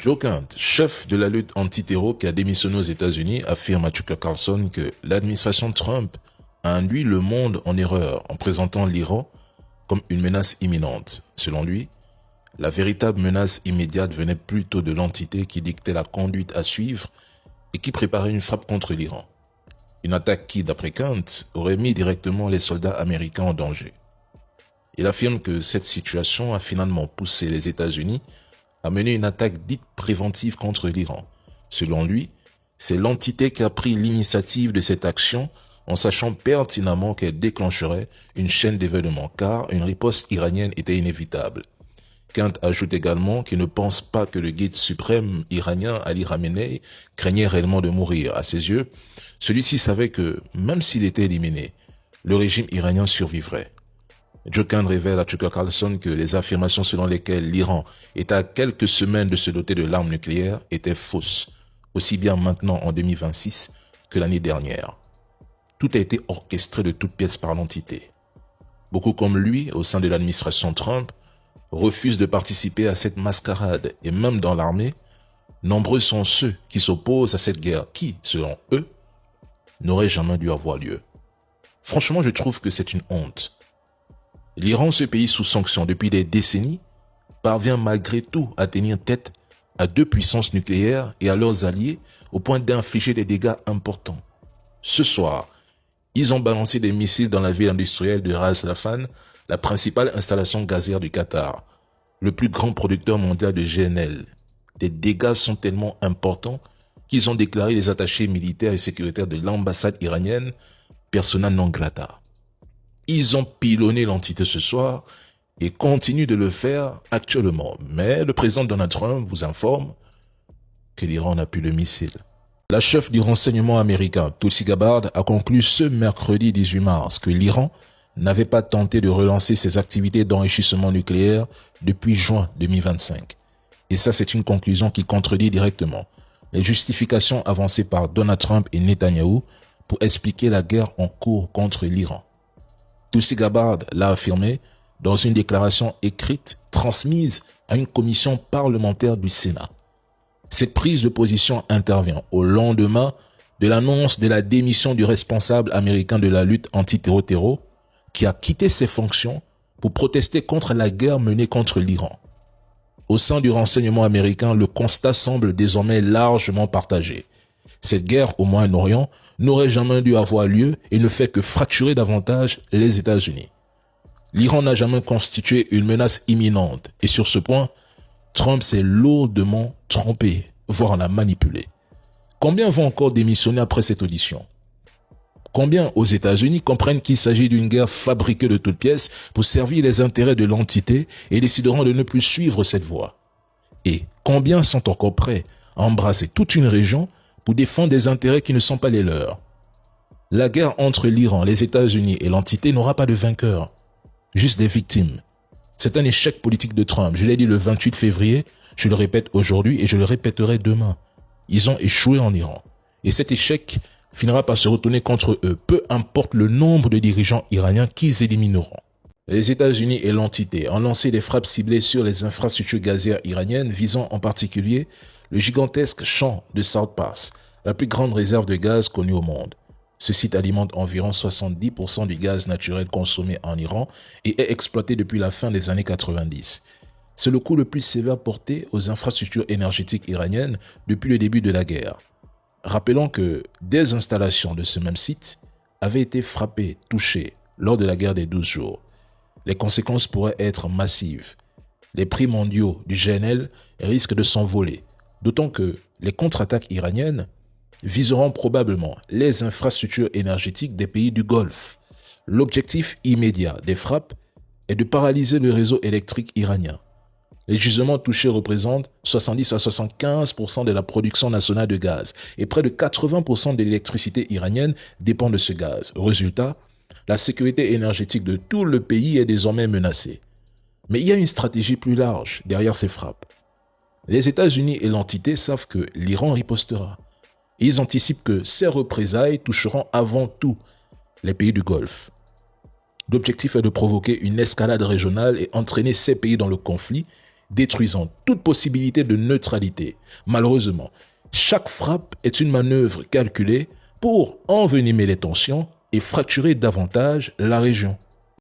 Joe Kent, chef de la lutte anti-terror qui a démissionné aux États-Unis, affirme à Tucker Carlson que l'administration Trump a induit le monde en erreur en présentant l'Iran comme une menace imminente. Selon lui, la véritable menace immédiate venait plutôt de l'entité qui dictait la conduite à suivre et qui préparait une frappe contre l'Iran. Une attaque qui, d'après Kent, aurait mis directement les soldats américains en danger. Il affirme que cette situation a finalement poussé les États-Unis à mener une attaque dite préventive contre l'Iran. Selon lui, c'est l'entité qui a pris l'initiative de cette action en sachant pertinemment qu'elle déclencherait une chaîne d'événements car une riposte iranienne était inévitable. Kent ajoute également qu'il ne pense pas que le guide suprême iranien Ali Khamenei craignait réellement de mourir. À ses yeux, celui-ci savait que, même s'il était éliminé, le régime iranien survivrait. Joe Kent révèle à Tucker Carlson que les affirmations selon lesquelles l'Iran est à quelques semaines de se doter de l'arme nucléaire étaient fausses, aussi bien maintenant en 2026 que l'année dernière. Tout a été orchestré de toutes pièces par l'entité. Beaucoup comme lui, au sein de l'administration Trump, refusent de participer à cette mascarade et même dans l'armée, nombreux sont ceux qui s'opposent à cette guerre qui, selon eux, n'aurait jamais dû avoir lieu. Franchement, je trouve que c'est une honte. L'Iran, ce pays sous sanction depuis des décennies, parvient malgré tout à tenir tête à deux puissances nucléaires et à leurs alliés au point d'infliger des dégâts importants. Ce soir, ils ont balancé des missiles dans la ville industrielle de Ras Laffan, la principale installation gazière du Qatar, le plus grand producteur mondial de GNL. Des dégâts sont tellement importants qu'ils ont déclaré les attachés militaires et sécuritaires de l'ambassade iranienne persona non grata. Ils ont pilonné l'entité ce soir et continuent de le faire actuellement. Mais le président Donald Trump vous informe que l'Iran n'a plus de missiles. La chef du renseignement américain, Tulsi Gabbard, a conclu ce mercredi 18 mars que l'Iran n'avait pas tenté de relancer ses activités d'enrichissement nucléaire depuis juin 2025. Et ça, c'est une conclusion qui contredit directement les justifications avancées par Donald Trump et Netanyahou pour expliquer la guerre en cours contre l'Iran. Tulsi Gabbard l'a affirmé dans une déclaration écrite transmise à une commission parlementaire du Sénat. Cette prise de position intervient au lendemain de l'annonce de la démission du responsable américain de la lutte anti-terror qui a quitté ses fonctions pour protester contre la guerre menée contre l'Iran. Au sein du renseignement américain, le constat semble désormais largement partagé. Cette guerre au Moyen-Orient n'aurait jamais dû avoir lieu et ne fait que fracturer davantage les États-Unis. L'Iran n'a jamais constitué une menace imminente et sur ce point, Trump s'est lourdement trompé, voire l'a manipulé. Combien vont encore démissionner après cette audition? Combien aux États-Unis comprennent qu'il s'agit d'une guerre fabriquée de toutes pièces pour servir les intérêts de l'entité et décideront de ne plus suivre cette voie? Et combien sont encore prêts à embrasser toute une région pour défendre des intérêts qui ne sont pas les leurs? La guerre entre l'Iran, les États-Unis et l'entité n'aura pas de vainqueur, juste des victimes. C'est un échec politique de Trump. Je l'ai dit le 28 février, je le répète aujourd'hui et je le répéterai demain. Ils ont échoué en Iran. Et cet échec finira par se retourner contre eux, peu importe le nombre de dirigeants iraniens qu'ils élimineront. Les États-Unis et l'entité ont lancé des frappes ciblées sur les infrastructures gazières iraniennes visant en particulier le gigantesque champ de South Pass, la plus grande réserve de gaz connue au monde. Ce site alimente environ 70% du gaz naturel consommé en Iran et est exploité depuis la fin des années 90. C'est le coup le plus sévère porté aux infrastructures énergétiques iraniennes depuis le début de la guerre. Rappelons que des installations de ce même site avaient été frappées, touchées lors de la guerre des 12 jours. Les conséquences pourraient être massives. Les prix mondiaux du GNL risquent de s'envoler, d'autant que les contre-attaques iraniennes viseront probablement les infrastructures énergétiques des pays du Golfe. L'objectif immédiat des frappes est de paralyser le réseau électrique iranien. Les gisements touchés représentent 70 à 75% de la production nationale de gaz et près de 80% de l'électricité iranienne dépend de ce gaz. Résultat, la sécurité énergétique de tout le pays est désormais menacée. Mais il y a une stratégie plus large derrière ces frappes. Les États-Unis et l'entité savent que l'Iran ripostera. Ils anticipent que ces représailles toucheront avant tout les pays du Golfe. L'objectif est de provoquer une escalade régionale et entraîner ces pays dans le conflit détruisant toute possibilité de neutralité. Malheureusement, chaque frappe est une manœuvre calculée pour envenimer les tensions et fracturer davantage la région.